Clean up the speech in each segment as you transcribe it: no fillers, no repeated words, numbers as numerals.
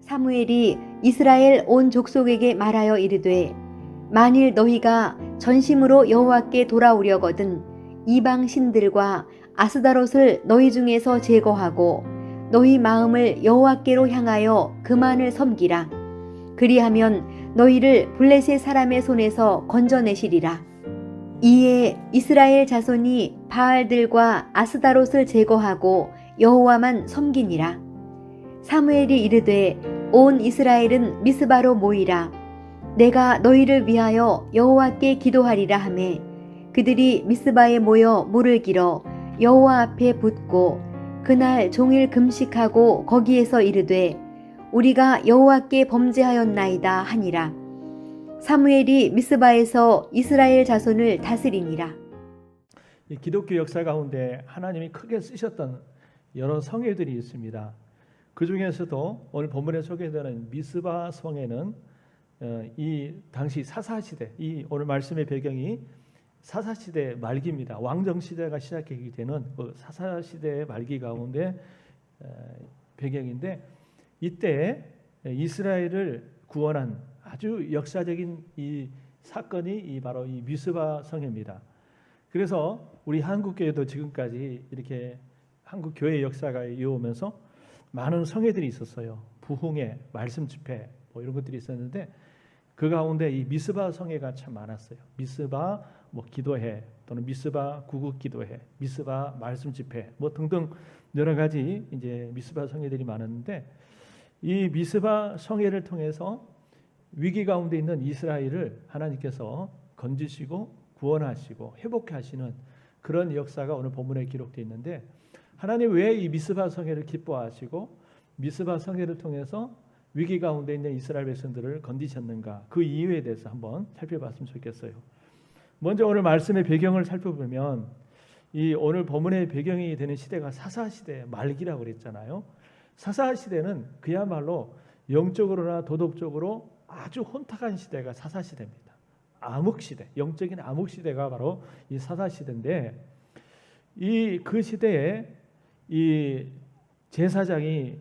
사무엘이 이스라엘 온 족속에게 말하여 이르되 만일 너희가 전심으로 여호와께 돌아오려거든 이방 신들과 아스다롯을 너희 중에서 제거하고 너희 마음을 여호와께로 향하여 그만을 섬기라. 그리하면 너희를 블레셋 사람의 손에서 건져내시리라. 이에 이스라엘 자손이 바알들과 아스다롯을 제거하고 여호와만 섬기니라. 사무엘이 이르되 온 이스라엘은 미스바로 모이라. 내가 너희를 위하여 여호와께 기도하리라 하매 그들이 미스바에 모여 물을 길어 여호와 앞에 붓고 그날 종일 금식하고 거기에서 이르되 우리가 여호와께 범죄하였나이다 하니라. 사무엘이 미스바에서 이스라엘 자손을 다스리니라. 이 기독교 역사 가운데 하나님이 크게 쓰셨던 여러 성회들이 있습니다. 그 중에서도 오늘 본문에 소개되는 미스바 성회는 이 당시 사사시대, 이 오늘 말씀의 배경이 사사시대 말기입니다. 왕정시대가 시작하게 되는 사사시대의 말기 가운데 배경인데 이때 이스라엘을 구원한 아주 역사적인 이 사건이 바로 이 미스바 성회입니다. 그래서 우리 한국교회도 지금까지 이렇게 한국교회 역사가 이어오면서 많은 성회들이 있었어요. 부흥회, 말씀 집회 이런 것들이 있었는데 그 가운데 이 미스바 성회가 참 많았어요. 미스바 기도회 또는 미스바 구국 기도회, 미스바 말씀 집회 등등 여러 가지 이제 미스바 성회들이 많았는데 이 미스바 성회를 통해서 위기 가운데 있는 이스라엘을 하나님께서 건지시고 구원하시고 회복하시는 그런 역사가 오늘 본문에 기록되어 있는데 하나님 왜 이 미스바 성회를 기뻐하시고 미스바 성회를 통해서 위기 가운데 있는 이스라엘 백성들을 건지셨는가 그 이유에 대해서 한번 살펴봤으면 좋겠어요. 먼저 오늘 말씀의 배경을 살펴보면 이 오늘 본문의 배경이 되는 시대가 사사시대 말기라고 그랬잖아요. 사사시대는 그야말로 영적으로나 도덕적으로 아주 혼탁한 시대가 사사시대입니다. 암흑시대, 영적인 암흑시대가 바로 이 사사시대인데 그 시대에 이 제사장이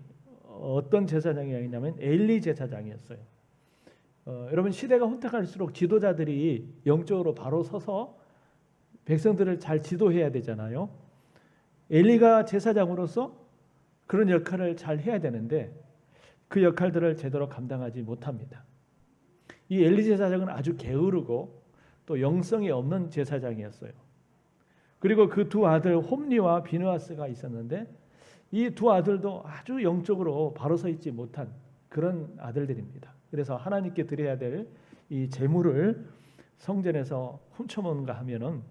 어떤 제사장이었냐면 엘리 제사장이었어요. 여러분 시대가 혼탁할수록 지도자들이 영적으로 바로 서서 백성들을 잘 지도해야 되잖아요. 엘리가 제사장으로서 그런 역할을 잘 해야 되는데 그 역할들을 제대로 감당하지 못합니다. 이 엘리 제사장은 아주 게으르고 또 영성이 없는 제사장이었어요. 그리고 그 두 아들 홈리와 비느하스가 있었는데 이 두 아들도 아주 영적으로 바로 서 있지 못한 그런 아들들입니다. 그래서 하나님께 드려야 될 이 제물을 성전에서 훔쳐먹는가 하면은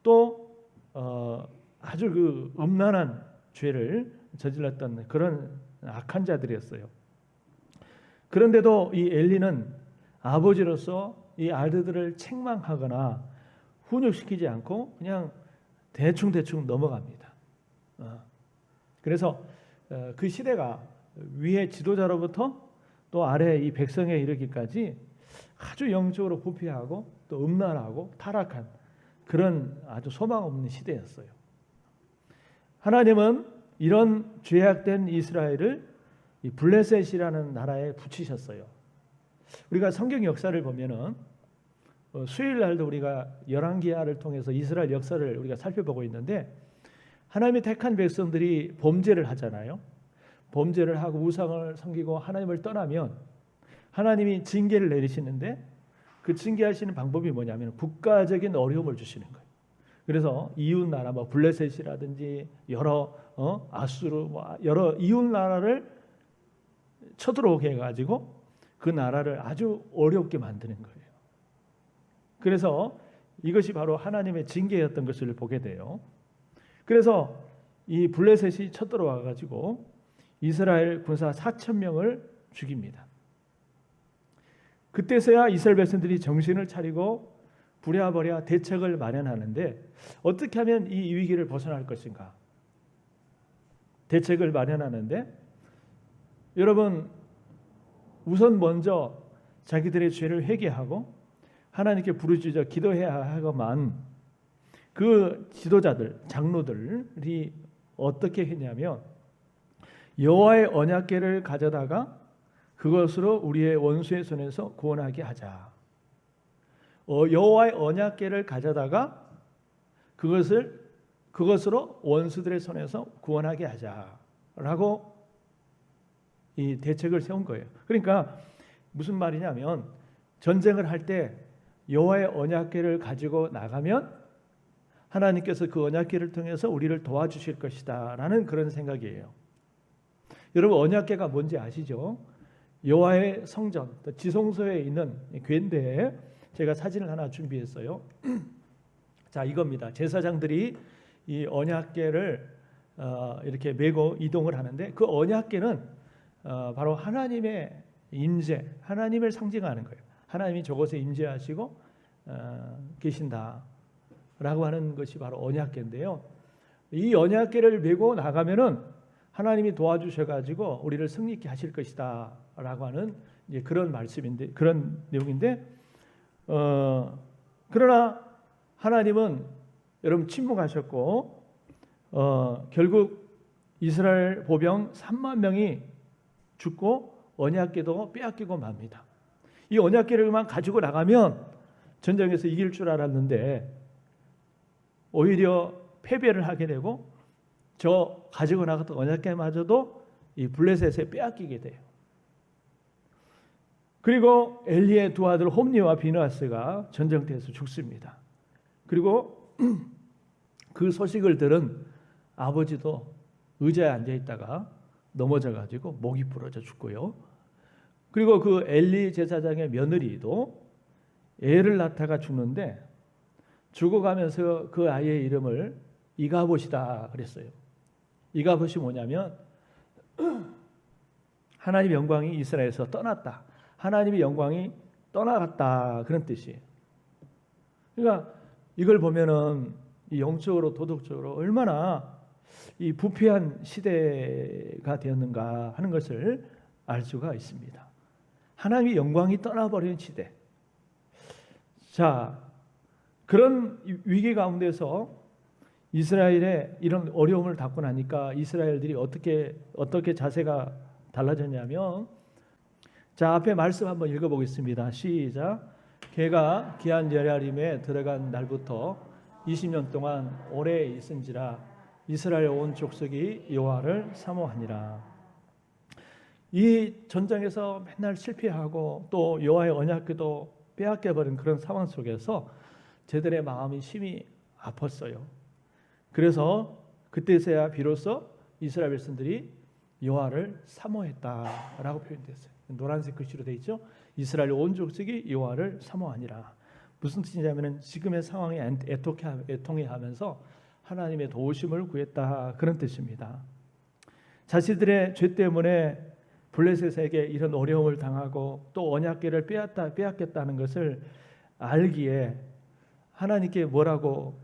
또 아주 그 음란한 죄를 저질렀던 그런 악한 자들이었어요. 그런데도 이 엘리는 아버지로서 이 아들들을 책망하거나 훈육시키지 않고 그냥 대충 넘어갑니다. 그래서 그 시대가 위의 지도자로부터 또 아래 이 백성에 이르기까지 아주 영적으로 부패하고 또 음란하고 타락한 그런 아주 소망 없는 시대였어요. 하나님은 이런 죄악된 이스라엘을 이 블레셋이라는 나라에 붙이셨어요. 우리가 성경 역사를 보면은 수요일 날도 우리가 열왕기하를 통해서 이스라엘 역사를 우리가 살펴보고 있는데 하나님이 택한 백성들이 범죄를 하잖아요. 범죄를 하고 우상을 섬기고 하나님을 떠나면 하나님이 징계를 내리시는데 그 징계하시는 방법이 뭐냐면 국가적인 어려움을 주시는 거예요. 그래서 이웃 나라 블레셋이라든지 여러 아수르 여러 이웃 나라를 쳐들어오게 해가지고 그 나라를 아주 어렵게 만드는 거예요. 그래서 이것이 바로 하나님의 징계였던 것을 보게 돼요. 그래서 이 블레셋이 쳐들어와 가지고 이스라엘 군사 4,000명을 죽입니다. 그때서야 이스라엘 백성들이 정신을 차리고 부랴부랴 대책을 마련하는데 어떻게 하면 이 위기를 벗어날 것인가? 대책을 마련하는데 여러분 우선 먼저 자기들의 죄를 회개하고 하나님께 부르짖어 기도해야 하고만 그 지도자들, 장로들이 어떻게 했냐면 여호와의 언약궤를 가져다가 그것으로 우리의 원수의 손에서 구원하게 하자. 여호와의 언약궤를 가져다가 그것으로 원수들의 손에서 구원하게 하자라고 이 대책을 세운 거예요. 그러니까 무슨 말이냐면 전쟁을 할 때 여호와의 언약궤를 가지고 나가면 하나님께서 그 언약궤를 통해서 우리를 도와주실 것이다라는 그런 생각이에요. 여러분 언약궤가 뭔지 아시죠? 여호와의 성전, 지성소에 있는 궤인데 제가 사진을 하나 준비했어요. 자, 이겁니다. 제사장들이 이 언약궤를 이렇게 메고 이동을 하는데 그 언약궤는 바로 하나님의 임재, 하나님을 상징하는 거예요. 하나님이 저곳에 임재하시고 계신다라고 하는 것이 바로 언약궤인데요. 이 언약궤를 메고 나가면은 하나님이 도와주셔가지고 우리를 승리케 하실 것이다라고 하는 이제 그런 말씀인데 그런 내용인데 그러나 하나님은 여러분 침묵하셨고 결국 이스라엘 보병 3만 명이 죽고 언약궤도 빼앗기고 맙니다. 이 언약궤를만 가지고 나가면 전쟁에서 이길 줄 알았는데 오히려 패배를 하게 되고 저 가지고 나갔던 언약궤마저도 이 블레셋에 빼앗기게 돼요. 그리고 엘리의 두 아들 홈니와 비느하스가 전쟁터에서 죽습니다. 그리고 그 소식을 들은 아버지도 의자에 앉아 있다가 넘어져 가지고 목이 부러져 죽고요. 그리고 그 엘리 제사장의 며느리도 애를 낳다가 죽는데 죽어가면서 그 아이의 이름을 이가봇이다 그랬어요. 이가봇이 뭐냐면 하나님의 영광이 이스라엘에서 떠났다. 하나님의 영광이 떠나갔다 그런 뜻이에요. 그러니까 이걸 보면은 이 영적으로 도덕적으로 얼마나 이 부패한 시대가 되었는가 하는 것을 알 수가 있습니다. 하나님의 영광이 떠나버린 시대. 자, 그런 위기 가운데서 이스라엘의 이런 어려움을 겪고 나니까 이스라엘들이 어떻게 자세가 달라졌냐면 자, 앞에 말씀 한번 읽어보겠습니다. 시작. 걔가 기한 여리움에 들어간 날부터 20년 동안 오래 있은지라 이스라엘 온 족속이 여호와를 사모하니라. 이 전쟁에서 맨날 실패하고 또 여호와의 언약궤도 빼앗겨버린 그런 상황 속에서 저들의 마음이 심히 아팠어요. 그래서 그때서야 비로소 이스라엘 백성들이 여호와를 사모했다라고 표현됐어요. 노란색 글씨로 되어 있죠. 이스라엘 온 족속이 여호와를 사모하니라. 무슨 뜻이냐면 지금의 상황에 애통해하면서 하나님의 도우심을 구했다 그런 뜻입니다. 자신들의 죄 때문에 블레셋에게 이런 어려움을 당하고 또 언약궤를 빼앗겼다는 것을 알기에 하나님께 뭐라고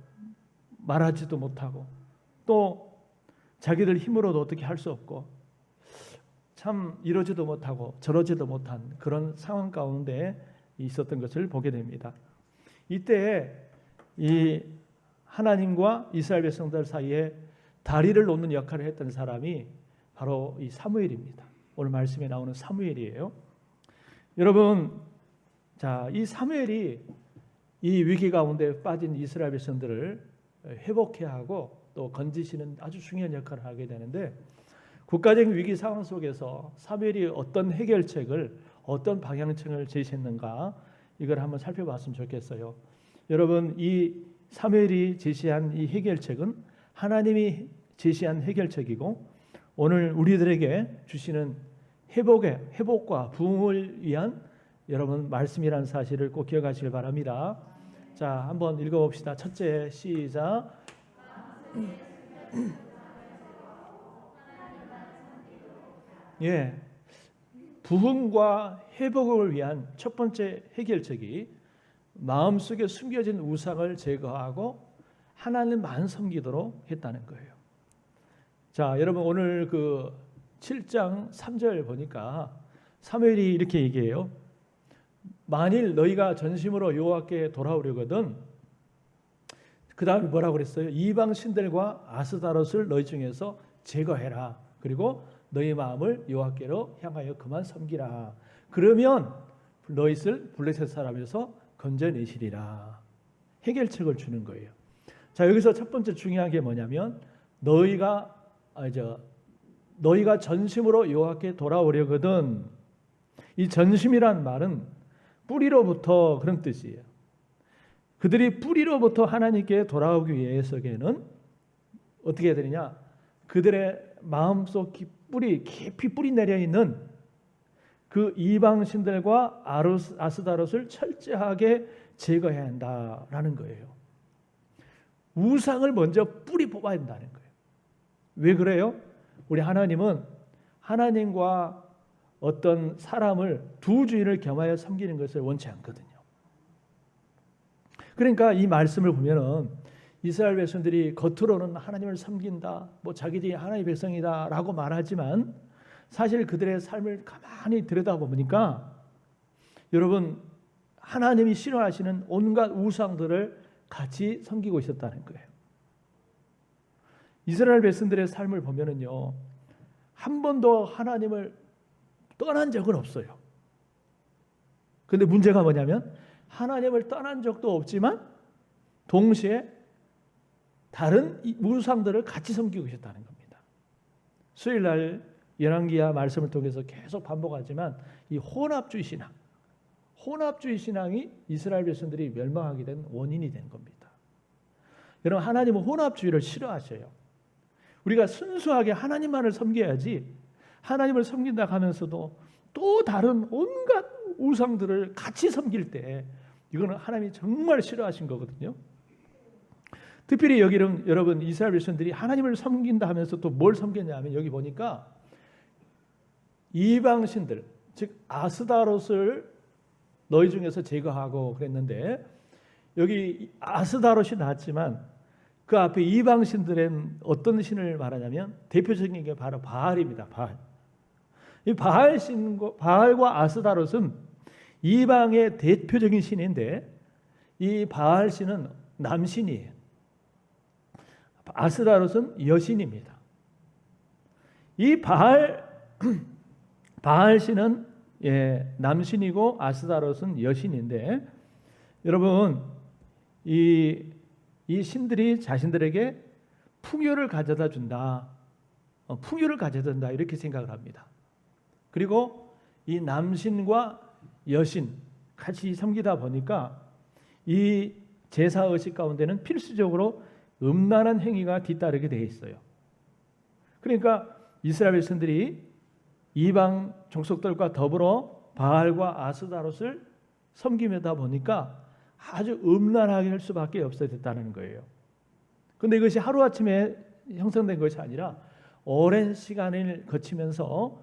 말하지도 못하고 또 자기들 힘으로도 어떻게 할 수 없고 참 이러지도 못하고 저러지도 못한 그런 상황 가운데 있었던 것을 보게 됩니다. 이때 이 하나님과 이스라엘 백성들 사이에 다리를 놓는 역할을 했던 사람이 바로 이 사무엘입니다. 오늘 말씀에 나오는 사무엘이에요. 여러분, 자, 이 사무엘이 이 위기 가운데 빠진 이스라엘 백성들을 회복해야 하고 또 건지시는 아주 중요한 역할을 하게 되는데 국가적인 위기 상황 속에서 사무엘이 어떤 해결책을 어떤 방향성을 제시했는가 이걸 한번 살펴봤으면 좋겠어요. 여러분, 이 사무엘이 제시한 이 해결책은 하나님이 제시한 해결책이고 오늘 우리들에게 주시는 회복과 부흥을 위한 여러분 말씀이라는 사실을 꼭 기억하시길 바랍니다. 자, 한번 읽어봅시다. 첫째, 시작. 예, 부흥과 회복을 위한 첫 번째 해결책이 마음속에 숨겨진 우상을 제거하고 하나님만 섬기도록 했다는 거예요. 자, 여러분 오늘 그 7장 3절 보니까 사무엘이 이렇게 얘기해요. 만일 너희가 전심으로 여호와께 돌아오려거든 그 다음에 뭐라고 그랬어요? 이방 신들과 아스다롯을 너희 중에서 제거해라. 그리고 너희 마음을 여호와께로 향하여 그만 섬기라. 그러면 너희를 블레셋 사람에서 건져내시리라. 해결책을 주는 거예요. 자, 여기서 첫 번째 중요한 게 뭐냐면 너희가 전심으로 여호와께 돌아오려거든. 이 전심이란 말은 뿌리로부터 그런 뜻이에요. 그들이 뿌리로부터 하나님께 돌아오기 위해서는 어떻게 해야 되느냐? 그들의 마음속 깊이 뿌리 내려 있는 그 이방신들과 아스다롯을 철저하게 제거해야 한다라는 거예요. 우상을 먼저 뿌리 뽑아야 한다는 거예요. 왜 그래요? 우리 하나님은 하나님과 어떤 사람을 두 주인을 겸하여 섬기는 것을 원치 않거든요. 그러니까 이 말씀을 보면은 이스라엘 백성들이 겉으로는 하나님을 섬긴다, 자기들이 하나님의 백성이다라고 말하지만 사실 그들의 삶을 가만히 들여다보니까 여러분 하나님이 싫어하시는 온갖 우상들을 같이 섬기고 있었다는 거예요. 이스라엘 백성들의 삶을 보면은요, 한 번도 하나님을 떠난 적은 없어요. 그런데 문제가 뭐냐면 하나님을 떠난 적도 없지만 동시에 다른 우상들을 같이 섬기고 있었다는 겁니다. 수요일날 열왕기하 말씀을 통해서 계속 반복하지만 이 혼합주의 신앙이 이스라엘 백성들이 멸망하게 된 원인이 된 겁니다. 여러분 하나님은 혼합주의를 싫어하셔요. 우리가 순수하게 하나님만을 섬겨야지 하나님을 섬긴다 하면서도 또 다른 온갖 우상들을 같이 섬길 때 이거는 하나님이 정말 싫어하신 거거든요. 특별히 여기는 여러분 이스라엘 백성들이 하나님을 섬긴다 하면서 또 뭘 섬겼냐 하면 여기 보니까 이방신들 즉 아스다롯을 너희 중에서 제거하고 그랬는데 여기 아스다롯이 나왔지만 그 앞에 이방신들은 어떤 신을 말하냐면 대표적인 게 바로 바알입니다. 바알. 이 바알과 아스다롯은 이방의 대표적인 신인데 이 바알 신은 남신이에요. 아스다롯은 여신입니다. 이 바알 신은 남신이고 아스다롯은 여신인데 여러분 이 신들이 자신들에게 풍요를 가져다 준다. 풍요를 가져다 준다 이렇게 생각을 합니다. 그리고 이 남신과 여신 같이 섬기다 보니까 이 제사 의식 가운데는 필수적으로 음란한 행위가 뒤따르게 되어 있어요. 그러니까 이스라엘 백성들이 이방 족속들과 더불어 바알과 아스다롯을 섬기다 보니까 아주 음란하게 할 수밖에 없어야 됐다는 거예요. 그런데 이것이 하루아침에 형성된 것이 아니라 오랜 시간을 거치면서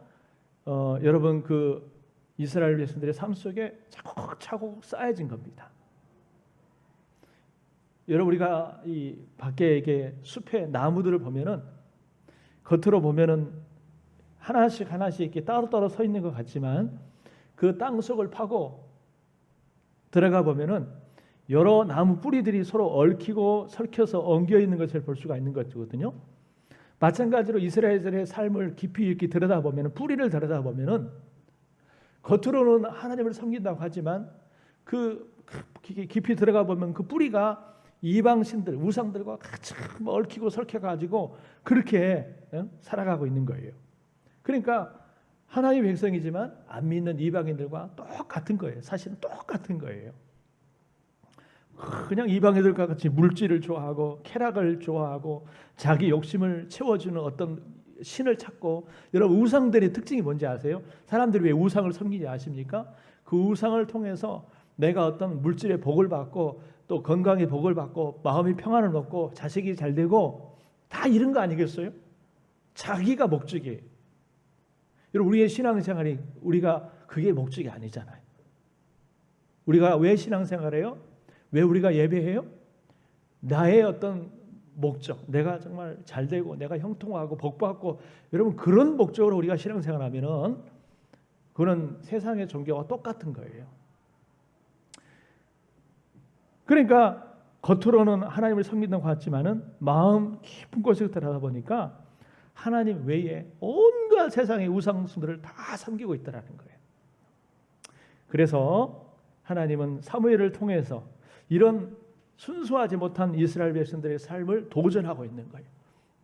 여러분 그 이스라엘 백성들의 삶 속에 차곡차곡 쌓여진 겁니다. 여러분 우리가 이 밖에 이게 숲의 나무들을 보면은 겉으로 보면은 하나씩 이렇게 따로따로 서 있는 것 같지만 그 땅 속을 파고 들어가 보면은 여러 나무 뿌리들이 서로 얽히고 설켜서 엉겨 있는 것을 볼 수가 있는 거거든요. 마찬가지로 이스라엘의 삶을 깊이 이렇게 들여다보면 뿌리를 들여다보면은 겉으로는 하나님을 섬긴다고 하지만 그 깊이 들어가 보면 그 뿌리가 이방신들 우상들과 같이 얽히고 설켜가지고 그렇게 살아가고 있는 거예요. 그러니까 하나님의 백성이지만 안 믿는 이방인들과 똑같은 거예요. 사실은 똑같은 거예요. 그냥 이방인들과 같이 물질을 좋아하고 쾌락을 좋아하고 자기 욕심을 채워주는 어떤 신을 찾고 여러분 우상들의 특징이 뭔지 아세요? 사람들이 왜 우상을 섬기지 아십니까? 그 우상을 통해서 내가 어떤 물질의 복을 받고 또 건강의 복을 받고 마음이 평안을 얻고 자식이 잘 되고 다 이런 거 아니겠어요? 자기가 목적이에요. 여러분 우리의 신앙생활이 우리가 그게 목적이 아니잖아요. 우리가 왜 신앙생활해요? 왜 우리가 예배해요? 나의 어떤 목적, 내가 정말 잘 되고 내가 형통하고 복받고 여러분 그런 목적으로 우리가 신앙생활하면은 그거는 세상의 종교와 똑같은 거예요. 그러니까 겉으로는 하나님을 섬긴다고 하지만은 마음 깊은 곳에 들어가 보니까 하나님 외에 온갖 온갖 세상의 우상숭들을 다 섬기고 있더라는 거예요. 그래서 하나님은 사무엘을 통해서 이런 순수하지 못한 이스라엘 백성들의 삶을 도전하고 있는 거예요.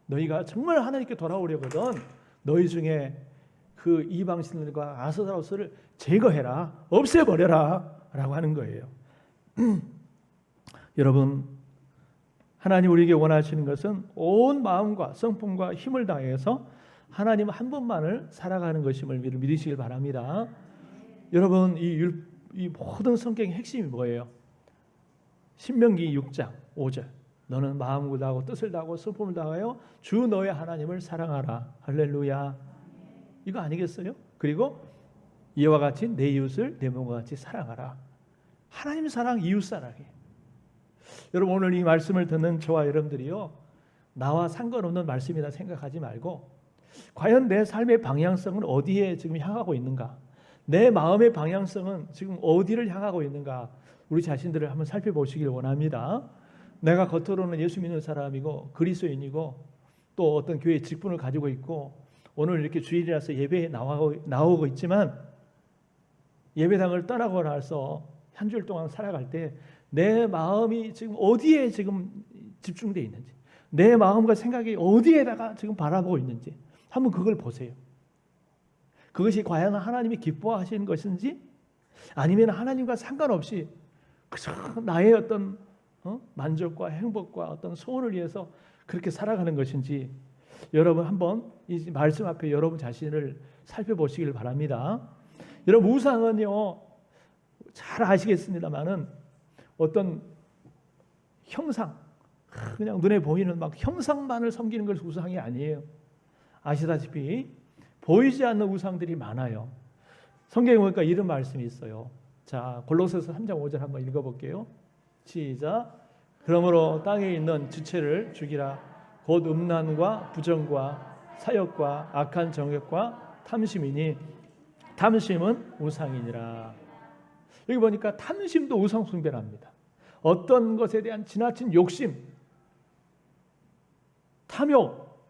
너희가 정말 하나님께 돌아오려거든 너희 중에 그 이방신들과 아스타로스를 제거해라, 없애버려라 라고 하는 거예요. 여러분, 하나님 우리에게 원하시는 것은 온 마음과 성품과 힘을 다해서 하나님 한 분만을 살아가는 것임을 믿으시길 바랍니다. 여러분, 이 모든 성경의 핵심이 뭐예요? 신명기 6장 5절 너는 마음을 다하고 뜻을 다하고 성품을 다하여 주 너의 하나님을 사랑하라. 할렐루야. 이거 아니겠어요? 그리고 이와 같이 내 이웃을 내 몸과 같이 사랑하라. 하나님 사랑, 이웃 사랑이에요. 여러분, 오늘 이 말씀을 듣는 저와 여러분들이요, 나와 상관없는 말씀이다 생각하지 말고 과연 내 삶의 방향성은 어디에 지금 향하고 있는가? 내 마음의 방향성은 지금 어디를 향하고 있는가? 우리 자신들을 한번 살펴보시길 원합니다. 내가 겉으로는 예수 믿는 사람이고 그리스도인이고 또 어떤 교회 직분을 가지고 있고 오늘 이렇게 주일이라서 예배에 나오고 있지만 예배당을 떠나고 나서 한 주일 동안 살아갈 때 내 마음이 지금 어디에 지금 집중되어 있는지, 내 마음과 생각이 어디에다가 지금 바라보고 있는지 한번 그걸 보세요. 그것이 과연 하나님이 기뻐하시는 것인지 아니면 하나님과 상관없이 그저 나의 어떤 만족과 행복과 어떤 소원을 위해서 그렇게 살아가는 것인지 여러분 한번 이 말씀 앞에 여러분 자신을 살펴보시길 바랍니다. 여러분, 우상은요 잘 아시겠습니다만은 어떤 형상, 그냥 눈에 보이는 막 형상만을 섬기는 것이 우상이 아니에요. 아시다시피 보이지 않는 우상들이 많아요. 성경에 보니까 이런 말씀이 있어요. 자, 골로새서 3장 5절 한번 읽어볼게요. 시작. 그러므로 땅에 있는 지체를 죽이라. 곧 음란과 부정과 사욕과 악한 정욕과 탐심이니 탐심은 우상이니라. 여기 보니까 탐심도 우상 숭배랍니다. 어떤 것에 대한 지나친 욕심, 탐욕,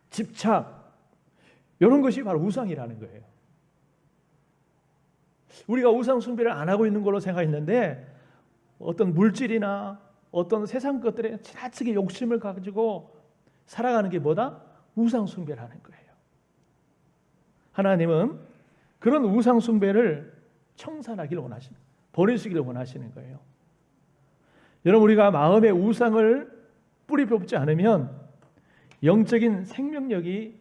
집착, 이런 것이 바로 우상이라는 거예요. 우리가 우상 숭배를 안 하고 있는 걸로 생각했는데 어떤 물질이나 어떤 세상 것들에 지나치게 욕심을 가지고 살아가는 게 뭐다? 우상 숭배를 하는 거예요. 하나님은 그런 우상 숭배를 청산하기를 원하시는, 버리시기를 원하시는 거예요. 여러분, 우리가 마음의 우상을 뿌리 뽑지 않으면 영적인 생명력이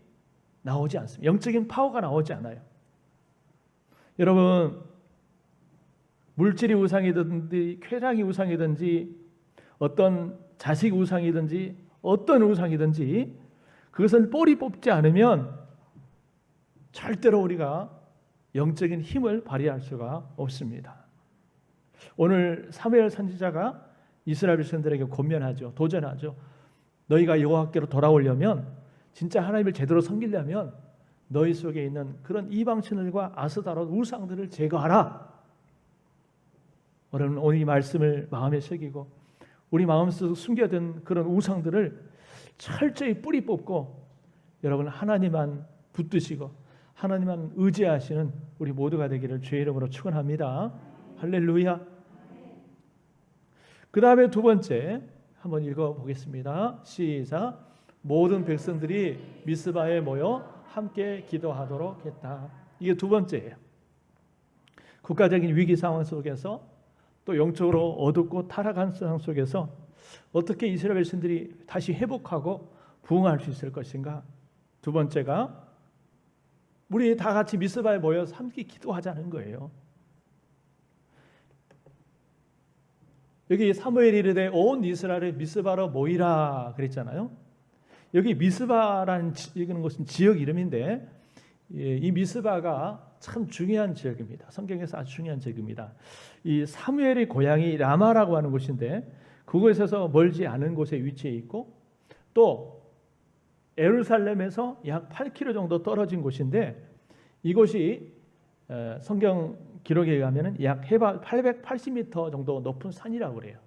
나오지 않습니다. 영적인 파워가 나오지 않아요. 여러분, 물질이 우상이든지 쾌락이 우상이든지 어떤 자식 우상이든지 어떤 우상이든지 그것을 뿌리 뽑지 않으면 절대로 우리가 영적인 힘을 발휘할 수가 없습니다. 오늘 사무엘 선지자가 이스라엘 백성들에게 권면하죠. 도전하죠. 너희가 여호와께로 돌아오려면, 진짜 하나님을 제대로 섬기려면 너희 속에 있는 그런 이방신들과 아스타롯 우상들을 제거하라. 여러분, 오늘 이 말씀을 마음에 새기고 우리 마음속에 숨겨둔 그런 우상들을 철저히 뿌리 뽑고 여러분 하나님만 붙드시고 하나님만 의지하시는 우리 모두가 되기를 주의 이름으로 축원합니다. 할렐루야. 그 다음에 두 번째 한번 읽어보겠습니다. 시작. 모든 백성들이 미스바에 모여 함께 기도하도록 했다. 이게 두 번째예요. 국가적인 위기 상황 속에서 또 영적으로 어둡고 타락한 상황 속에서 어떻게 이스라엘 백성들이 다시 회복하고 부흥할 수 있을 것인가. 두 번째가 우리 다 같이 미스바에 모여서 함께 기도하자는 거예요. 여기 사무엘이 이르되 온 이스라엘을 미스바로 모이라 그랬잖아요. 여기 미스바라는 것은 지역 이름인데 이 미스바가 참 중요한 지역입니다. 성경에서 아주 중요한 지역입니다. 이 사무엘의 고향이 라마라고 하는 곳인데 그곳에서 멀지 않은 곳에 위치해 있고 또 예루살렘에서 약 8km 정도 떨어진 곳인데 이곳이 성경 기록에 의하면 약 해발 880m 정도 높은 산이라고 그래요.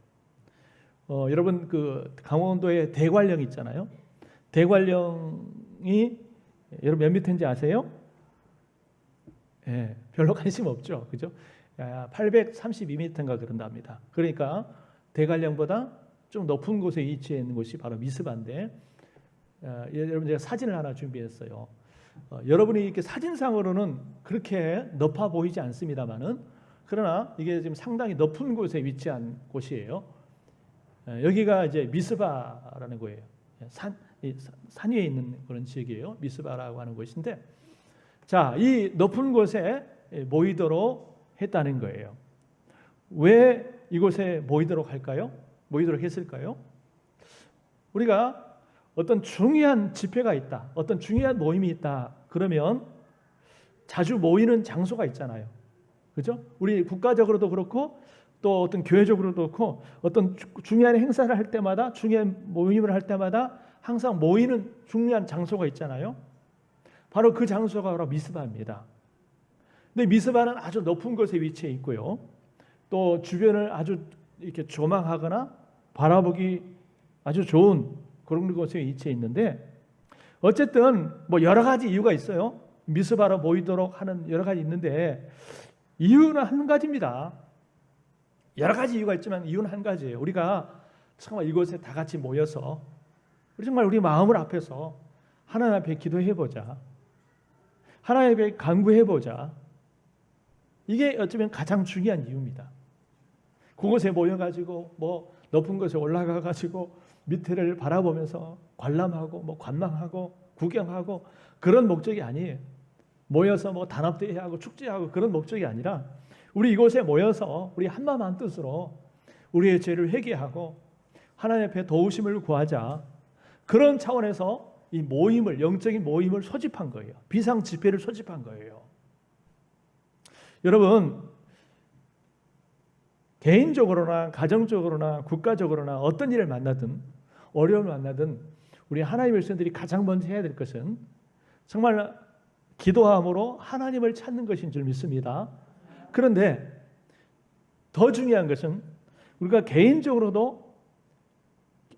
여러분 그 강원도에 대관령 있잖아요. 대관령이 여러분 몇 미터인지 아세요? 예, 별로 관심 없죠. 그죠? 832m인가 그런답니다. 그러니까 대관령보다 좀 높은 곳에 위치해 있는 곳이 바로 미스바인데, 여러분 제가 사진을 하나 준비했어요. 여러분이 이렇게 사진상으로는 그렇게 높아 보이지 않습니다만은, 그러나 이게 지금 상당히 높은 곳에 위치한 곳이에요. 여기가 이제 미스바라는 거예요. 산 위에 있는 그런 지역이에요. 미스바라고 하는 곳인데, 자, 이 높은 곳에 모이도록 했다는 거예요. 왜 이곳에 모이도록 할까요? 모이도록 했을까요? 우리가 어떤 중요한 집회가 있다, 어떤 중요한 모임이 있다, 그러면 자주 모이는 장소가 있잖아요. 그죠? 우리 국가적으로도 그렇고 또 어떤 교회적으로도 그렇고 어떤 중요한 행사를 할 때마다, 중요한 모임을 할 때마다 항상 모이는 중요한 장소가 있잖아요. 바로 그 장소가 바로 미스바입니다. 근데 미스바는 아주 높은 곳에 위치해 있고요. 또 주변을 아주 이렇게 조망하거나 바라보기 아주 좋은 그런 곳에 위치해 있는데, 어쨌든 뭐 여러 가지 이유가 있어요. 미스바로 모이도록 하는 여러 가지 있는데, 이유는 한 가지입니다. 여러 가지 이유가 있지만 이유는 한 가지예요. 우리가 정말 이곳에 다 같이 모여서 정말 우리 마음을 앞에서 하나님 앞에 기도해 보자, 하나님 앞에 간구해 보자. 이게 어쩌면 가장 중요한 이유입니다. 그곳에 모여가지고 뭐 높은 곳에 올라가가지고 밑에를 바라보면서 관람하고 뭐 관망하고 구경하고 그런 목적이 아니에요. 모여서 뭐 단합대회하고 축제하고 그런 목적이 아니라, 우리 이곳에 모여서 우리 한마음 한뜻으로 우리의 죄를 회개하고 하나님 앞에 도우심을 구하자, 그런 차원에서 이 모임을, 영적인 모임을 소집한 거예요. 비상 집회를 소집한 거예요. 여러분, 개인적으로나 가정적으로나 국가적으로나 어떤 일을 만나든 어려움을 만나든 우리 하나님의 백성들이 가장 먼저 해야 될 것은 정말 기도함으로 하나님을 찾는 것인 줄 믿습니다. 그런데 더 중요한 것은 우리가 개인적으로도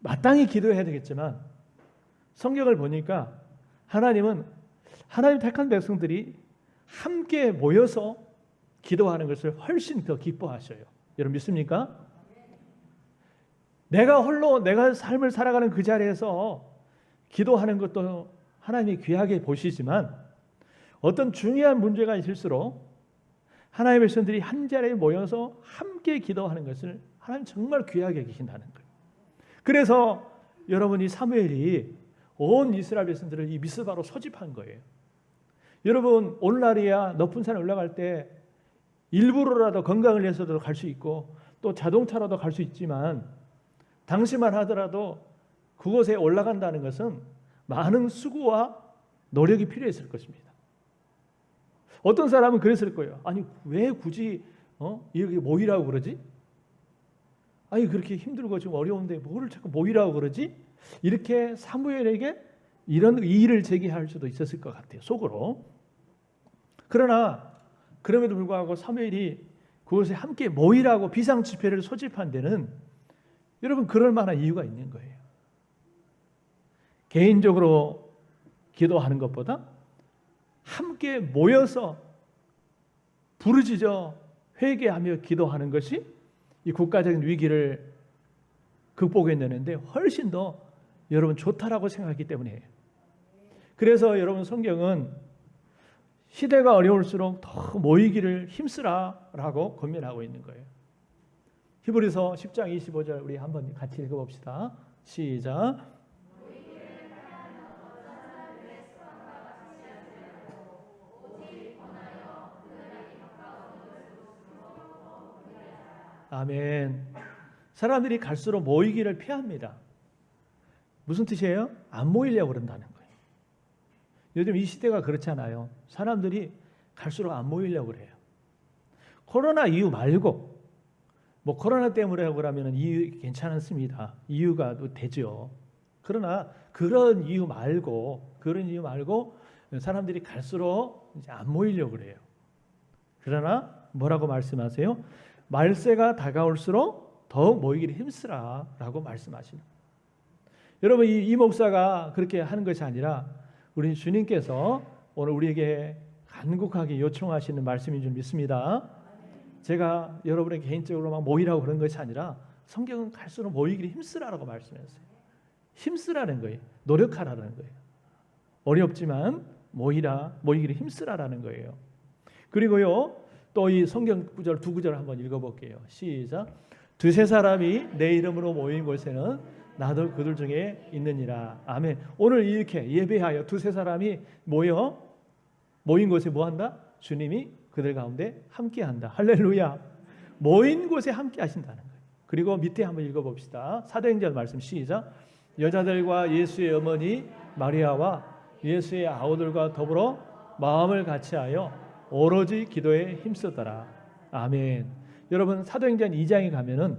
마땅히 기도해야 되겠지만, 성경을 보니까 하나님은 하나님 택한 백성들이 함께 모여서 기도하는 것을 훨씬 더 기뻐하셔요. 여러분 믿습니까? 내가 홀로 내가 삶을 살아가는 그 자리에서 기도하는 것도 하나님이 귀하게 보시지만, 어떤 중요한 문제가 있을수록 하나님의 백성들이 한 자리에 모여서 함께 기도하는 것을 하나님 정말 귀하게 계신다는 거예요. 그래서 여러분, 이 사무엘이 온 이스라엘 백성들을 이 미스바로 소집한 거예요. 여러분, 오늘날이야 높은 산에 올라갈 때 일부러라도 건강을 위해서도 갈 수 있고 또 자동차라도 갈 수 있지만, 당시만 하더라도 그곳에 올라간다는 것은 많은 수고와 노력이 필요했을 것입니다. 어떤 사람은 그랬을 거예요. 아니 왜 굳이 이렇게 모이라고 그러지? 아니 그렇게 힘들고 좀 어려운데 뭐를 자꾸 모이라고 그러지? 이렇게 사무엘에게 이런 이의를 제기할 수도 있었을 것 같아요, 속으로. 그러나 그럼에도 불구하고 사무엘이 그곳에 함께 모이라고 비상 집회를 소집한 데는 여러분 그럴 만한 이유가 있는 거예요. 개인적으로 기도하는 것보다 함께 모여서 부르짖어 회개하며 기도하는 것이 이 국가적인 위기를 극복해내는데 훨씬 더 여러분 좋다라고 생각하기 때문이에요. 그래서 여러분, 성경은 시대가 어려울수록 더 모이기를 힘쓰라라고 권면하고 있는 거예요. 히브리서 10장 25절 우리 한번 같이 읽어봅시다. 시작. 아멘. 사람들이 갈수록 모이기를 피합니다. 무슨 뜻이에요? 안 모이려고 그런다는 거예요. 요즘 이 시대가 그렇잖아요. 사람들이 갈수록 안 모이려고 그래요. 코로나 이유 말고, 뭐 코로나 때문에 그러면 이유 괜찮습니다. 이유가 되죠. 그러나 그런 이유 말고 사람들이 갈수록 이제 안 모이려고 그래요. 그러나 뭐라고 말씀하세요? 말세가 다가올수록 더욱 모이기를 힘쓰라라고 말씀하시는. 여러분, 이 목사가 그렇게 하는 것이 아니라 우리 주님께서 오늘 우리에게 간곡하게 요청하시는 말씀인 줄 믿습니다. 제가 여러분에게 개인적으로 막 모이라고 그런 것이 아니라 성경은 갈수록 모이기를 힘쓰라고 말씀했어요. 힘쓰라는 거예요. 노력하라는 거예요. 어렵지만 모이기를 힘쓰라라는 거예요. 그리고요, 또 이 성경 구절 두 구절 한번 읽어볼게요. 시작. 두세 사람이 내 이름으로 모인 곳에는 나도 그들 중에 있느니라. 아멘. 오늘 이렇게 예배하여 두세 사람이 모인 곳에 뭐 한다? 주님이 그들 가운데 함께한다. 할렐루야. 모인 곳에 함께 하신다는 거예요. 그리고 밑에 한번 읽어봅시다. 사도행전 말씀 시작. 여자들과 예수의 어머니 마리아와 예수의 아우들과 더불어 마음을 같이하여 오로지 기도에 힘쓰더라. 아멘. 여러분 사도행전 2장에 가면은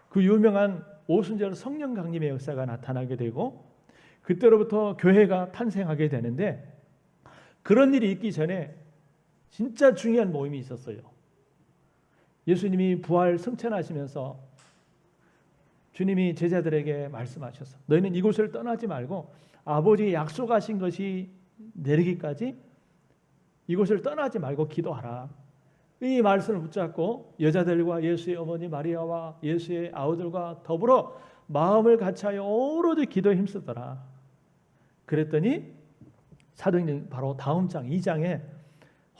그 유명한 오순절 성령 강림의 역사가 나타나게 되고 그때로부터 교회가 탄생하게 되는데 그런 일이 있기 전에 진짜 중요한 모임이 있었어요. 예수님이 부활 승천하시면서 주님이 제자들에게 말씀하셨어. 너희는 이곳을 떠나지 말고 아버지 약속하신 것이 내리기까지 이곳을 떠나지 말고 기도하라. 이 말씀을 붙잡고 여자들과 예수의 어머니 마리아와 예수의 아우들과 더불어 마음을 같이하여 오로지 기도에 힘쓰더라. 그랬더니 사도행전 바로 다음 장 2장에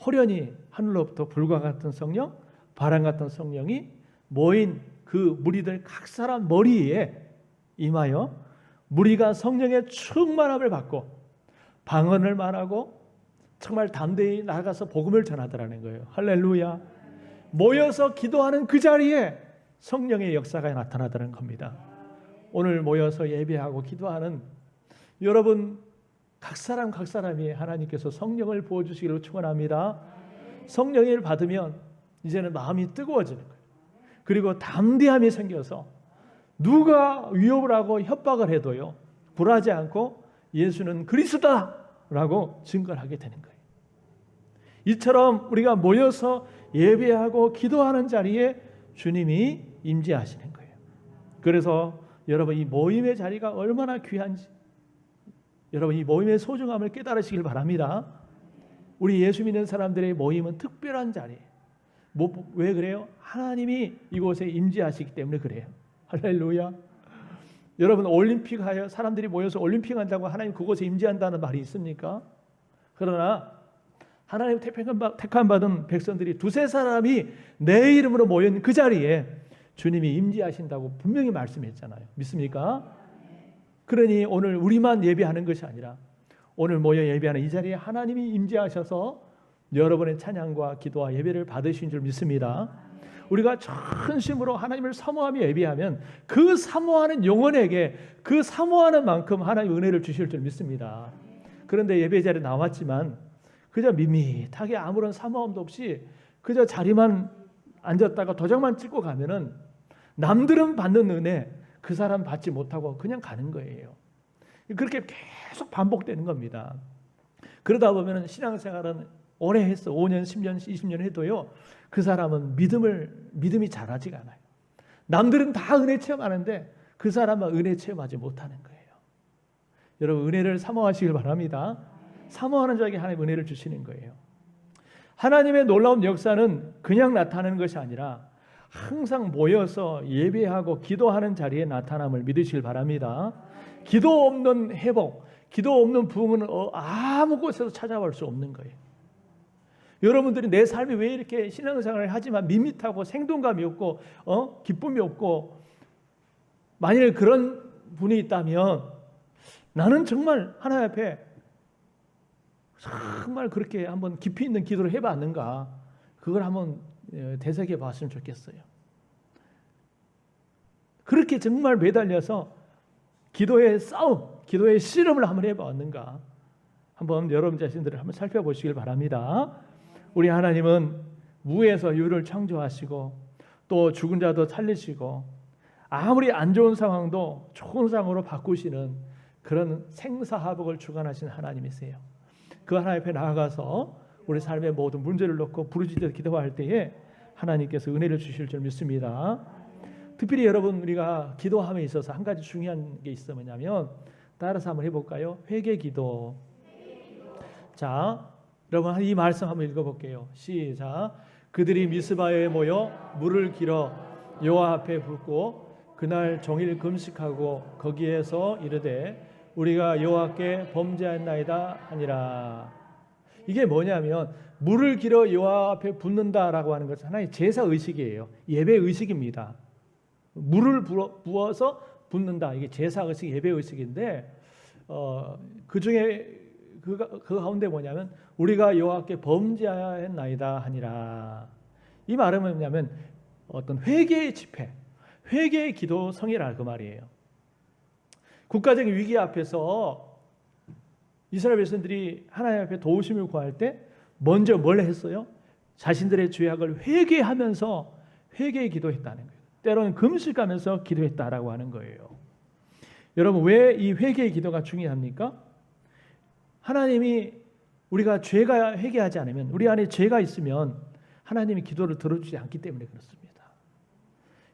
호련히 하늘로부터 불과 같은 성령, 바람 같은 성령이 모인 그 무리들 각 사람 머리에 임하여 무리가 성령의 충만함을 받고 방언을 말하고 정말 담대히 나가서 복음을 전하더라는 거예요. 할렐루야. 모여서 기도하는 그 자리에 성령의 역사가 나타나더라는 겁니다. 오늘 모여서 예배하고 기도하는 여러분 각 사람이 하나님께서 성령을 부어주시기를 축원합니다. 성령을 받으면 이제는 마음이 뜨거워지는 거예요. 그리고 담대함이 생겨서 누가 위협을 하고 협박을 해도요 굴하지 않고 예수는 그리스도다라고 증거를 하게 되는 거예요. 이처럼 우리가 모여서 예배하고 기도하는 자리에 주님이 임재하시는 거예요. 그래서 여러분 이 모임의 자리가 얼마나 귀한지 여러분 이 모임의 소중함을 깨달으시길 바랍니다. 우리 예수 믿는 사람들의 모임은 특별한 자리예요. 왜 그래요? 하나님이 이곳에 임재하시기 때문에 그래요. 할렐루야. 여러분 올림픽 하여 사람들이 모여서 올림픽 한다고 하나님 그곳에 임재한다는 말이 있습니까? 그러나 하나님 택함 받은 백성들이 두세 사람이 내 이름으로 모인 그 자리에 주님이 임재하신다고 분명히 말씀했잖아요. 믿습니까? 그러니 오늘 우리만 예배하는 것이 아니라 오늘 모여 예배하는 이 자리에 하나님이 임재하셔서 여러분의 찬양과 기도와 예배를 받으신 줄 믿습니다. 우리가 전심으로 하나님을 사모하며 예배하면 그 사모하는 영혼에게 그 사모하는 만큼 하나님 은혜를 주실 줄 믿습니다. 그런데 예배 자리에 나왔지만 그저 밋밋하게 아무런 사모함도 없이 그저 자리만 앉았다가 도장만 찍고 가면은 남들은 받는 은혜 그 사람 받지 못하고 그냥 가는 거예요. 그렇게 계속 반복되는 겁니다. 그러다 보면은 신앙생활은 오래 했어. 5년, 10년, 20년 해도요. 그 사람은 믿음이 자라지가 않아요. 남들은 다 은혜 체험하는데 그 사람은 은혜 체험하지 못하는 거예요. 여러분 은혜를 사모하시길 바랍니다. 사모하는 자에게 하나님 은혜를 주시는 거예요. 하나님의 놀라운 역사는 그냥 나타나는 것이 아니라 항상 모여서 예배하고 기도하는 자리에 나타남을 믿으시길 바랍니다. 기도 없는 회복, 기도 없는 부흥은 아무 곳에서 찾아볼 수 없는 거예요. 여러분들이 내 삶이 왜 이렇게 신앙생활을 하지만 밋밋하고 생동감이 없고 기쁨이 없고 만일 그런 분이 있다면 나는 정말 하나님 앞에 정말 그렇게 한번 깊이 있는 기도를 해봤는가 그걸 한번 되새겨 봤으면 좋겠어요. 그렇게 정말 매달려서 기도의 싸움, 기도의 씨름을 한번 해봤는가 한번 여러분 자신들을 한번 살펴보시길 바랍니다. 우리 하나님은 무에서 유를 창조하시고 또 죽은 자도 살리시고 아무리 안 좋은 상황도 좋은 상황으로 바꾸시는 그런 생사화복을 주관하시는 하나님이세요. 그 하나님 앞에 나아가서 우리 삶의 모든 문제를 놓고 부르짖어 기도할 때에 하나님께서 은혜를 주실 줄 믿습니다. 특별히 여러분 우리가 기도함에 있어서 한 가지 중요한 게 있으면 따라서 한번 해볼까요? 회개 기도. 자, 여러분 이 말씀 한번 읽어볼게요. 시작. 그들이 미스바에 모여 물을 길어 여호와 앞에 붓고 그날 종일 금식하고 거기에서 이르되 우리가 여호와께 범죄하였나이다 하니라. 이게 뭐냐면 물을 길어 여호와 앞에 붓는다라고 하는 것은 하나의 제사 의식이에요. 예배 의식입니다. 물을 부어서 붓는다. 이게 제사 의식, 예배 의식인데 그 중에 그 가운데 뭐냐면 우리가 여호와께 범죄하였나이다 하니라. 이 말은 뭐냐면 어떤 회개의 집회, 회개의 기도성이라 그 말이에요. 국가적인 위기 앞에서 이스라엘 백성들이 하나님 앞에 도우심을 구할 때 먼저 뭘 했어요? 자신들의 죄악을 회개하면서 회개의 기도했다는 거예요. 때로는 금식하면서 기도했다라고 하는 거예요. 여러분 왜 이 회개의 기도가 중요합니까? 하나님이 우리가 죄가 회개하지 않으면 우리 안에 죄가 있으면 하나님이 기도를 들어주지 않기 때문에 그렇습니다.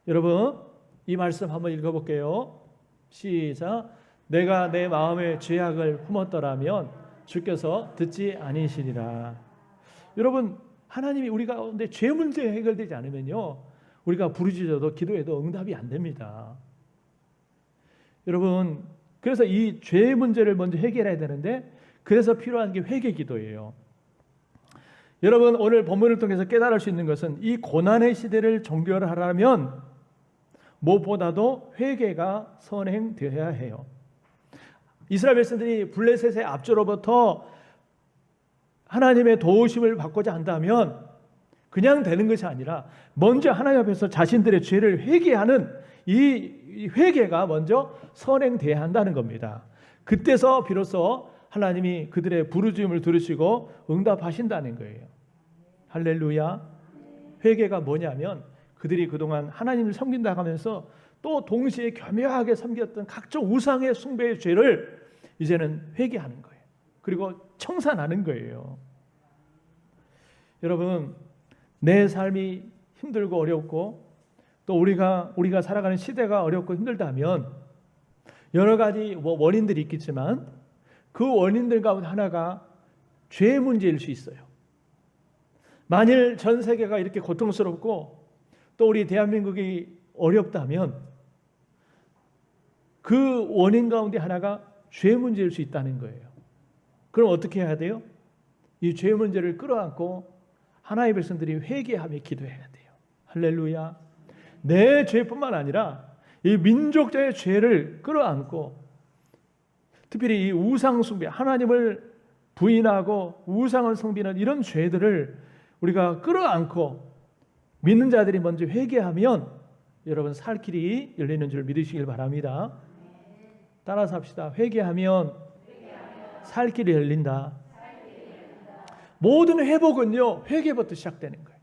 여러분 이 말씀 한번 읽어볼게요. 시작. 내가 내 마음의 죄악을 품었더라면 주께서 듣지 아니시리라. 여러분 하나님이 우리 가운데 죄 문제 해결되지 않으면요 우리가 부르짖어도 기도해도 응답이 안 됩니다. 여러분 그래서 이 죄 문제를 먼저 해결해야 되는데 그래서 필요한 게 회개 기도예요. 여러분 오늘 본문을 통해서 깨달을 수 있는 것은 이 고난의 시대를 종결하려면 무엇보다도 회개가 선행되어야 해요. 이스라엘 백성들이 블레셋의 압제로부터 하나님의 도우심을 받고자 한다면 그냥 되는 것이 아니라 먼저 하나님 앞에서 자신들의 죄를 회개하는 이 회개가 먼저 선행돼야 한다는 겁니다. 그때서 비로소 하나님이 그들의 부르짖음을 들으시고 응답하신다는 거예요. 할렐루야. 회개가 뭐냐면 그들이 그동안 하나님을 섬긴다 하면서 또 동시에 교묘하게 섬겼던 각종 우상의 숭배의 죄를 이제는 회개하는 거예요. 그리고 청산하는 거예요. 여러분 내 삶이 힘들고 어렵고 또 우리가 살아가는 시대가 어렵고 힘들다면 여러 가지 원인들이 있겠지만 그 원인들 가운데 하나가 죄 문제일 수 있어요. 만일 전 세계가 이렇게 고통스럽고 또 우리 대한민국이 어렵다면 그 원인 가운데 하나가 죄 문제일 수 있다는 거예요. 그럼 어떻게 해야 돼요? 이 죄 문제를 끌어안고 하나님의 백성들이 회개하며 기도해야 돼요. 할렐루야. 내 죄뿐만 아니라 이 민족자의 죄를 끌어안고 특별히 이 우상 숭배, 하나님을 부인하고 우상을 섬기는 이런 죄들을 우리가 끌어안고 믿는 자들이 먼저 회개하면 여러분 살 길이 열리는 줄 믿으시길 바랍니다. 따라서 합시다. 회개하면 살 길이 열린다. 모든 회복은요 회개부터 시작되는 거예요.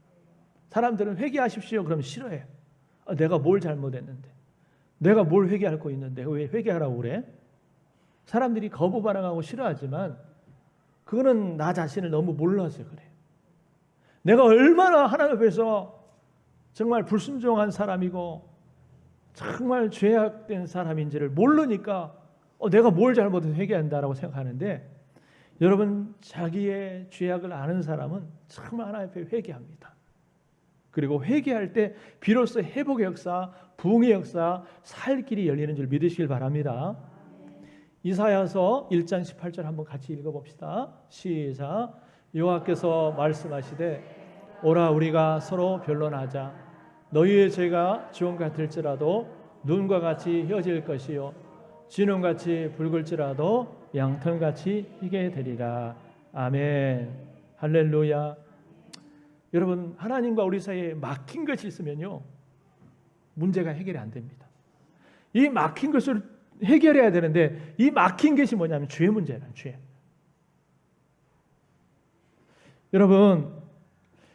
사람들은 회개하십시오 그러면 싫어해요. 내가 뭘 잘못했는데, 내가 뭘 회개할 거 있는데 왜 회개하라고 그래? 사람들이 거부 반응하고 싫어하지만 그거는 나 자신을 너무 몰라서 그래요. 내가 얼마나 하나님 앞에서 정말 불순종한 사람이고 정말 죄악된 사람인지를 모르니까 내가 뭘 잘못해서 회개한다라고 생각하는데 여러분 자기의 죄악을 아는 사람은 정말 하나님 앞에 회개합니다. 그리고 회개할 때 비로소 회복의 역사, 부흥의 역사, 살 길이 열리는 줄 믿으시길 바랍니다. 이사야서 1장 18절 한번 같이 읽어봅시다. 시작. 여호와께서 말씀하시되 오라 우리가 서로 변론하자. 너희의 죄가 주홍 같을지라도 눈과 같이 휘어질 것이요 진홍같이 붉을지라도 양털같이 희게 되리라. 아멘. 할렐루야. 여러분 하나님과 우리 사이에 막힌 것이 있으면요 문제가 해결이 안 됩니다. 이 막힌 것을 해결해야 되는데 이 막힌 것이 뭐냐면 죄 문제란 죄. 여러분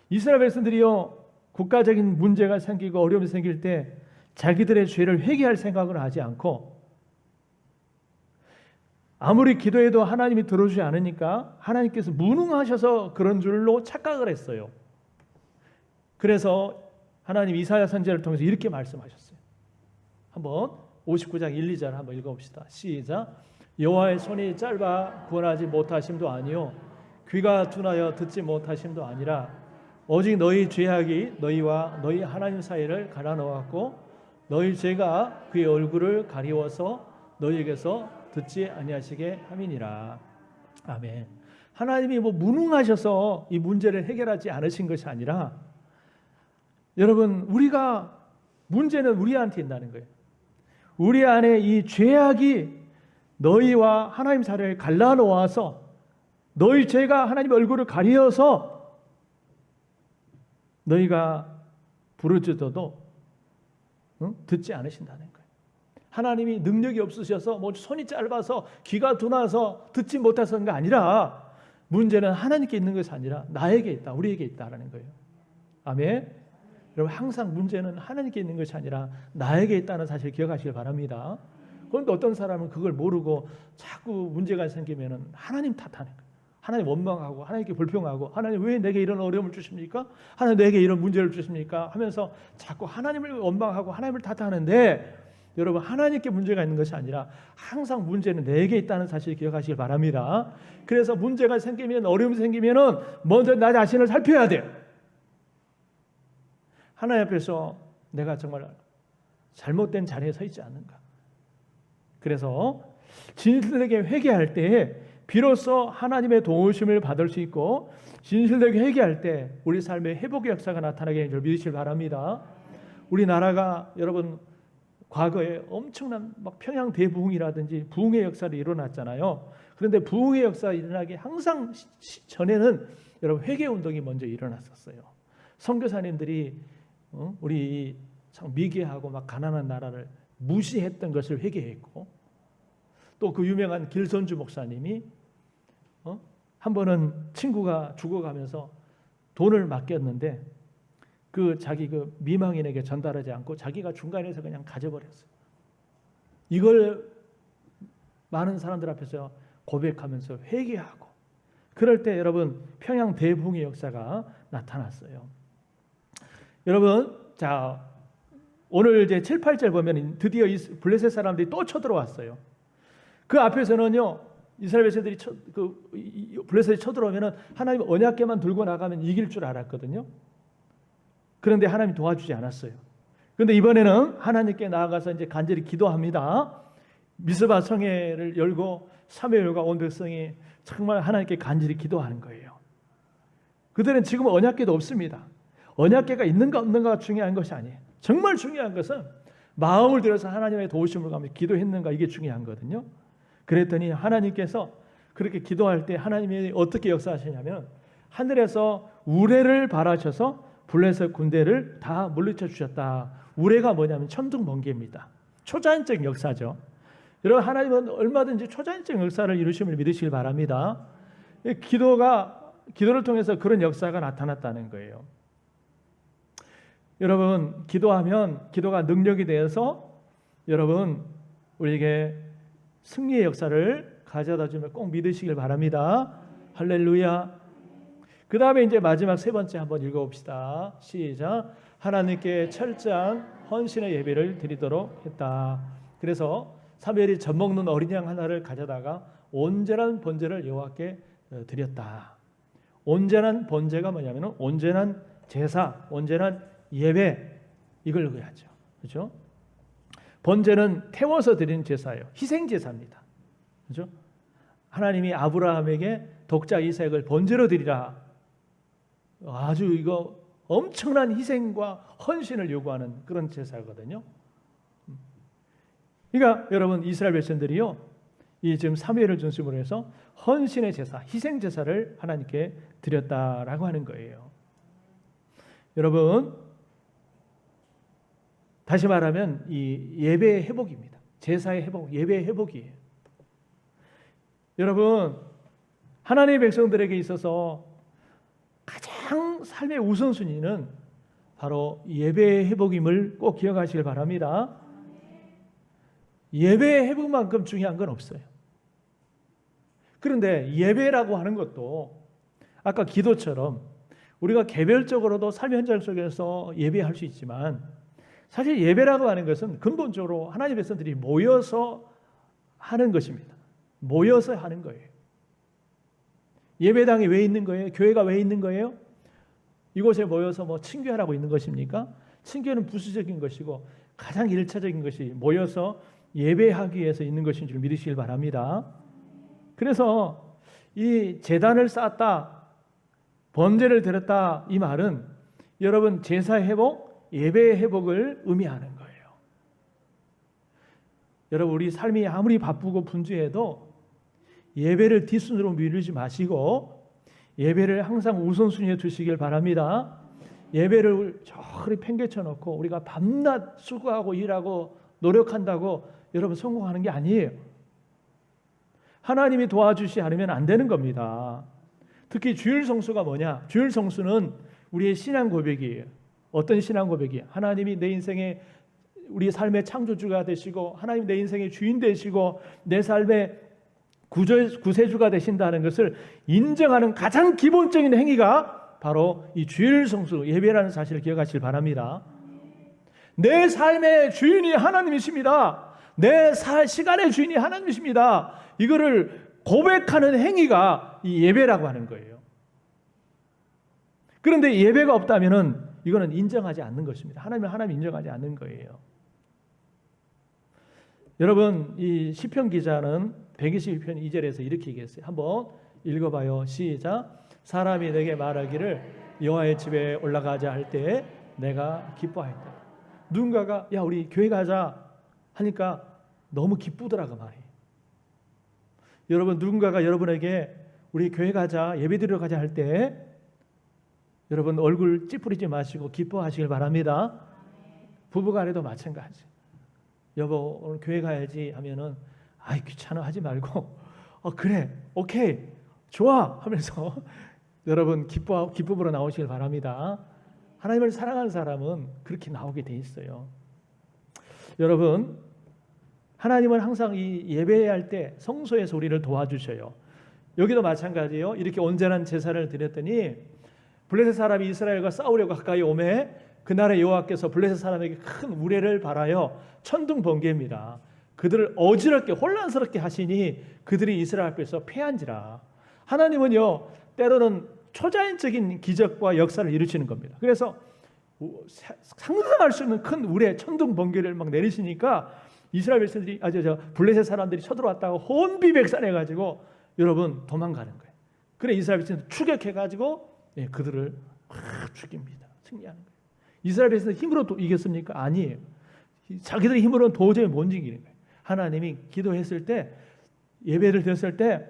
이스라엘 백성들이요 국가적인 문제가 생기고 어려움이 생길 때 자기들의 죄를 회개할 생각을 하지 않고 아무리 기도해도 하나님이 들어주지 않으니까 하나님께서 무능하셔서 그런 줄로 착각을 했어요. 그래서 하나님 이사야 선지자를 통해서 이렇게 말씀하셨어요. 한번 59장 1, 2절 한번 읽어봅시다. 시작. 여호와의 손이 짧아 구원하지 못하심도 아니요 귀가 둔하여 듣지 못하심도 아니라 오직 너희 죄악이 너희와 너희 하나님 사이를 갈라놓았고 너희 죄가 그의 얼굴을 가리워서 너희에게서 듣지 아니하시게 함이니라. 아멘. 하나님이 무능하셔서 이 문제를 해결하지 않으신 것이 아니라 여러분 문제는 우리한테 있다는 거예요. 우리 안에 이 죄악이 너희와 하나님 사이를 갈라놓아서 너희 죄가 하나님의 얼굴을 가리어서 너희가 부르짖어도 듣지 않으신다는 거예요. 하나님이 능력이 없으셔서 손이 짧아서 귀가 둔해서 듣지 못해서는 게 아니라 문제는 하나님께 있는 것이 아니라 나에게 있다, 우리에게 있다라는 거예요. 아멘. 여러분 항상 문제는 하나님께 있는 것이 아니라 나에게 있다는 사실을 기억하시길 바랍니다. 그런데 어떤 사람은 그걸 모르고 자꾸 문제가 생기면 하나님 탓하는 거예요. 하나님 원망하고 하나님께 불평하고 하나님 왜 내게 이런 어려움을 주십니까? 하나님 내게 이런 문제를 주십니까? 하면서 자꾸 하나님을 원망하고 하나님을 탓하는데 여러분 하나님께 문제가 있는 것이 아니라 항상 문제는 내게 있다는 사실을 기억하시길 바랍니다. 그래서 문제가 생기면 어려움이 생기면 먼저 나 자신을 살펴야 돼요. 하나님 앞에서 내가 정말 잘못된 자리에 서 있지 않는가. 그래서 진실되게 회개할 때 비로소 하나님의 도우심을 받을 수 있고 진실되게 회개할 때 우리 삶의 회복의 역사가 나타나게 되는 줄 믿으시길 바랍니다. 우리나라가 여러분 과거에 엄청난 평양 대부흥이라든지 부흥의 역사를 일어났잖아요. 그런데 부흥의 역사가 일어나기 항상 전에는 여러분 회개 운동이 먼저 일어났었어요. 선교사님들이 우리 참 미개하고 가난한 나라를 무시했던 것을 회개했고 또 그 유명한 길선주 목사님이 한 번은 친구가 죽어가면서 돈을 맡겼는데 자기 미망인에게 전달하지 않고 자기가 중간에서 그냥 가져버렸어요. 이걸 많은 사람들 앞에서 고백하면서 회개하고 그럴 때 여러분 평양 대부흥의 역사가 나타났어요. 여러분 오늘 이제 7, 8절 보면 드디어 이 블레셋 사람들이 또 쳐들어왔어요. 그 앞에서는요 이스라엘 백성들이 블레셋이 쳐들어오면 하나님 언약궤만 들고 나가면 이길 줄 알았거든요. 그런데 하나님 도와주지 않았어요. 그런데 이번에는 하나님께 나아가서 이제 간절히 기도합니다. 미스바 성회를 열고 사무엘과 온 백성이 정말 하나님께 간절히 기도하는 거예요. 그들은 지금 언약궤도 없습니다. 언약궤가 있는가 없는가가 중요한 것이 아니에요. 정말 중요한 것은 마음을 들여서 하나님의 도우심을 가며 기도했는가 이게 중요한 거거든요. 그랬더니 하나님께서 그렇게 기도할 때 하나님이 어떻게 역사하시냐면 하늘에서 우레를 발하셔서 블레셋 군대를 다 물리쳐 주셨다. 우레가 뭐냐면 천둥 번개입니다. 초자연적 역사죠. 여러분 하나님은 얼마든지 초자연적 역사를 이루심을 믿으시길 바랍니다. 기도를 통해서 그런 역사가 나타났다는 거예요. 여러분 기도하면 기도가 능력이 되어서 여러분 우리에게 승리의 역사를 가져다 주면 꼭 믿으시길 바랍니다. 할렐루야. 그 다음에 이제 마지막 세 번째 한번 읽어봅시다. 시작. 하나님께 철저한 헌신의 예배를 드리도록 했다. 그래서 사무엘이 젖먹는 어린 양 하나를 가져다가 온전한 번제를 여호와께 드렸다. 온전한 번제가 뭐냐면 온전한 제사, 온전한 예배 이걸 의하죠. 그렇죠? 번제는 태워서 드리는 제사예요. 희생 제사입니다. 그렇죠? 하나님이 아브라함에게 독자 이삭을 번제로 드리라. 아주 이거 엄청난 희생과 헌신을 요구하는 그런 제사거든요. 그러니까 여러분 이스라엘 백성들이요, 이 지금 사무엘을 중심으로 해서 헌신의 제사, 희생 제사를 하나님께 드렸다라고 하는 거예요. 여러분 다시 말하면 이 예배의 회복입니다. 제사의 회복, 예배의 회복이에요. 여러분 하나님의 백성들에게 있어서 가장 삶의 우선순위는 바로 예배의 회복임을 꼭 기억하시길 바랍니다. 예배의 회복만큼 중요한 건 없어요. 그런데 예배라고 하는 것도 아까 기도처럼 우리가 개별적으로도 삶의 현장 속에서 예배할 수 있지만 사실 예배라고 하는 것은 근본적으로 하나님의 백성들이 모여서 하는 것입니다. 모여서 하는 거예요. 예배당이 왜 있는 거예요? 교회가 왜 있는 거예요? 이곳에 모여서 뭐 친교하라고 있는 것입니까? 친교는 부수적인 것이고 가장 일차적인 것이 모여서 예배하기 위해서 있는 것인 줄 믿으시길 바랍니다. 그래서 이 제단을 쌓았다, 번제를 드렸다, 이 말은 여러분 제사 회복, 예배 회복을 의미하는 거예요. 여러분 우리 삶이 아무리 바쁘고 분주해도 예배를 뒷순으로 미루지 마시고 예배를 항상 우선순위에 두시길 바랍니다. 예배를 저리 팽개쳐 놓고 우리가 밤낮 수고하고 일하고 노력한다고 여러분 성공하는 게 아니에요. 하나님이 도와주시 않으면 안 되는 겁니다. 특히 주일 성수가 뭐냐? 주일 성수는 우리의 신앙 고백이에요. 어떤 신앙 고백이에요? 하나님이 내 인생의 우리 삶의 창조주가 되시고 하나님 내 인생의 주인 되시고 내 삶의 구세주가 되신다는 것을 인정하는 가장 기본적인 행위가 바로 이 주일 성수 예배라는 사실을 기억하시길 바랍니다. 내 삶의 주인이 하나님이십니다. 내 시간의 주인이 하나님이십니다. 이거를 고백하는 행위가 이 예배라고 하는 거예요. 그런데 예배가 없다면은 이거는 인정하지 않는 것입니다. 하나님 인정하지 않는 거예요. 여러분 이 시편 기자는 122편 2절에서 이렇게 얘기했어요. 한번 읽어봐요. 시작. 사람이 내게 말하기를 여호와의 집에 올라가자 할 때 내가 기뻐하였다. 누군가가 야 우리 교회 가자 하니까 너무 기쁘더라고 말이에요. 여러분 누군가가 여러분에게 우리 교회 가자 예배드리러 가자 할 때 여러분 얼굴 찌푸리지 마시고 기뻐하시길 바랍니다. 부부간에도 마찬가지. 여보 오늘 교회 가야지 하면은 아이 귀찮아 하지 말고 그래 오케이 좋아 하면서 여러분 기쁨으로 나오시길 바랍니다. 하나님을 사랑하는 사람은 그렇게 나오게 돼 있어요. 여러분 하나님은 항상 이 예배할 때 성소에서 우리를 도와주셔요. 여기도 마찬가지예요. 이렇게 온전한 제사를 드렸더니 블레셋 사람이 이스라엘과 싸우려고 가까이 오매 그날에 여호와께서 블레셋 사람에게 큰 우레를 발하여 천둥 번개입니다. 그들을 어지럽게 혼란스럽게 하시니 그들이 이스라엘 앞에서 패한지라. 하나님은요 때로는 초자연적인 기적과 역사를 이루시는 겁니다. 그래서 상상할 수 없는 큰 우레 천둥 번개를 막 내리시니까 이스라엘 백성들이 블레셋 사람들이 쳐들어왔다고 혼비백산해 가지고 여러분 도망가는 거예요. 그래 이스라엘 백성들 추격해-가지고 그들을 죽입니다. 승리하는 거예요. 이스라엘 백성들 힘으로 이겼습니까? 아니에요. 자기들의 힘으로는 도저히 못 이기는 거예요. 하나님이 기도했을 때 예배를 드렸을 때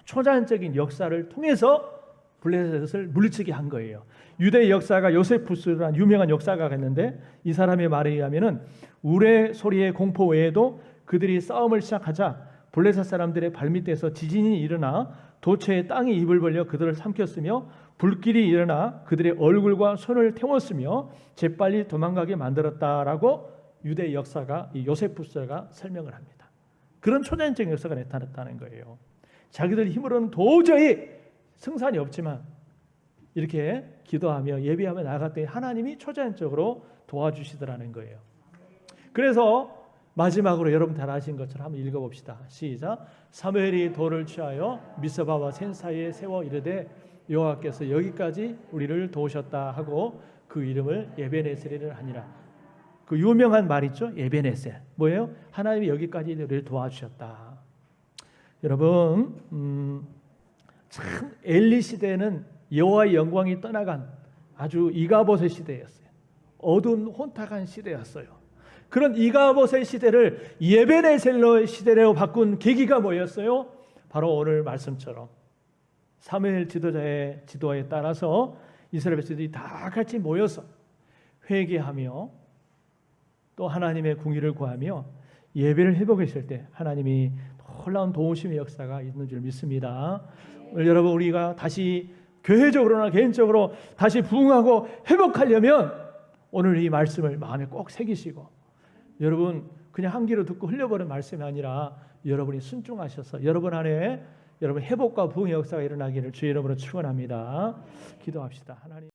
초자연적인 역사를 통해서 블레셋을 물리치게 한 거예요. 유대 역사가 요세푸스라는 유명한 역사가가 있는데 이 사람의 말에 의하면은 우레 소리의 공포 외에도 그들이 싸움을 시작하자 블레셋 사람들의 발밑에서 지진이 일어나 도처에 땅이 입을 벌려 그들을 삼켰으며 불길이 일어나 그들의 얼굴과 손을 태웠으며 재빨리 도망가게 만들었다라고 유대 역사가 이 요세푸스가 설명을 합니다. 그런 초자연적인 역사가 나타났다는 거예요. 자기들 힘으로는 도저히 승산이 없지만 이렇게 기도하며 예배하며 나아갔더니 하나님이 초자연적으로 도와주시더라는 거예요. 그래서 마지막으로 여러분 잘 아신 것처럼 한번 읽어봅시다. 시작. 사무엘이 돌을 취하여 미스바와 센 사이에 세워 이르되 여호와께서 여기까지 우리를 도우셨다 하고 그 이름을 에베네셀이라 하니라. 그 유명한 말 있죠. 에베네셀. 뭐예요? 하나님이 여기까지 우리를 도와주셨다. 여러분 참 엘리 시대는 여호와의 영광이 떠나간 아주 이가봇의 시대였어요. 어두운 혼탁한 시대였어요. 그런 이가봇의 시대를 에베네셀의 시대로 바꾼 계기가 뭐였어요? 바로 오늘 말씀처럼 사무엘 지도자의 지도에 따라서 이스라엘 백성들이 다 같이 모여서 회개하며 또 하나님의 궁의를 구하며 예배를 회복했을 때 하나님이 놀라운 도우심의 역사가 있는 줄 믿습니다. 오늘 여러분 우리가 다시 교회적으로나 개인적으로 다시 부흥하고 회복하려면 오늘 이 말씀을 마음에 꼭 새기시고 여러분 그냥 한 귀로 듣고 흘려버린 말씀이 아니라 여러분이 순종하셔서 여러분 안에 여러분 회복과 부흥의 역사가 일어나기를 주의 이름으로 축원합니다. 기도합시다. 하나님.